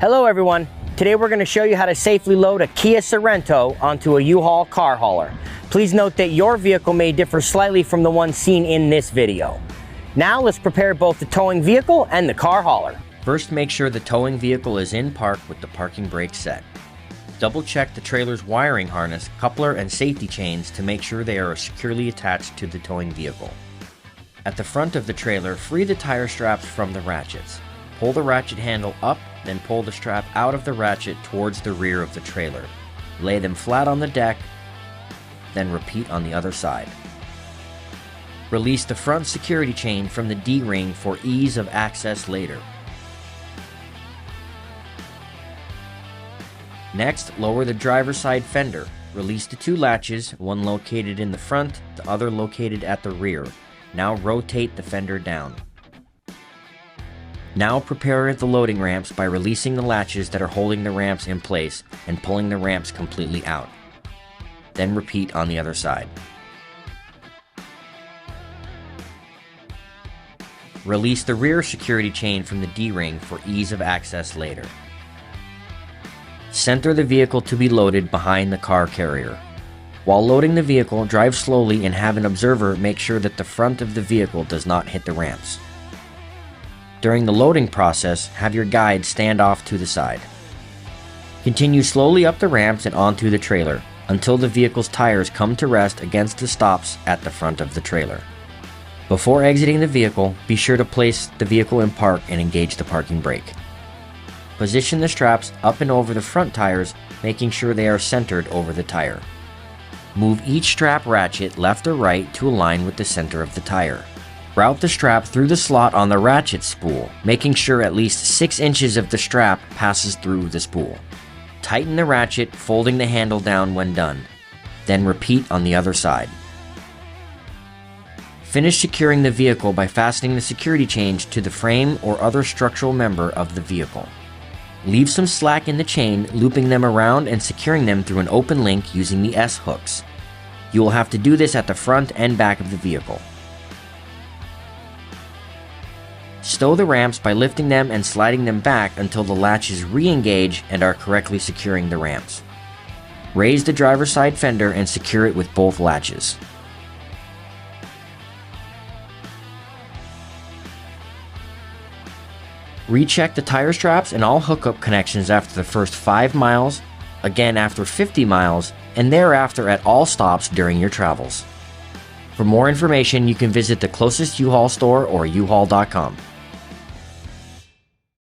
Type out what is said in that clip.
Hello everyone, today we're going to show you how to safely load a Kia Sorento onto a U-Haul car hauler. Please note that your vehicle may differ slightly from the one seen in this video. Now let's prepare both the towing vehicle and the car hauler. First, make sure the towing vehicle is in park with the parking brake set. Double check the trailer's wiring harness, coupler, and safety chains to make sure they are securely attached to the towing vehicle. At the front of the trailer, free the tire straps from the ratchets. Pull the ratchet handle up, then pull the strap out of the ratchet towards the rear of the trailer. Lay them flat on the deck, then repeat on the other side. Release the front security chain from the D-ring for ease of access later. Next, lower the driver's side fender. Release the two latches, one located in the front, the other located at the rear. Now rotate the fender down. Now prepare the loading ramps by releasing the latches that are holding the ramps in place and pulling the ramps completely out. Then repeat on the other side. Release the rear security chain from the D-ring for ease of access later. Center the vehicle to be loaded behind the car carrier. While loading the vehicle, drive slowly and have an observer make sure that the front of the vehicle does not hit the ramps. During the loading process, have your guide stand off to the side. Continue slowly up the ramps and onto the trailer until the vehicle's tires come to rest against the stops at the front of the trailer. Before exiting the vehicle, be sure to place the vehicle in park and engage the parking brake. Position the straps up and over the front tires, making sure they are centered over the tire. Move each strap ratchet left or right to align with the center of the tire. Route the strap through the slot on the ratchet spool, making sure at least 6 inches of the strap passes through the spool. Tighten the ratchet, folding the handle down when done. Then repeat on the other side. Finish securing the vehicle by fastening the security chains to the frame or other structural member of the vehicle. Leave some slack in the chain, looping them around and securing them through an open link using the S-hooks. You will have to do this at the front and back of the vehicle. Stow the ramps by lifting them and sliding them back until the latches re-engage and are correctly securing the ramps. Raise the driver's side fender and secure it with both latches. Recheck the tire straps and all hookup connections after the first 5 miles, again after 50 miles, and thereafter at all stops during your travels. For more information, you can visit the closest U-Haul store or uhaul.com.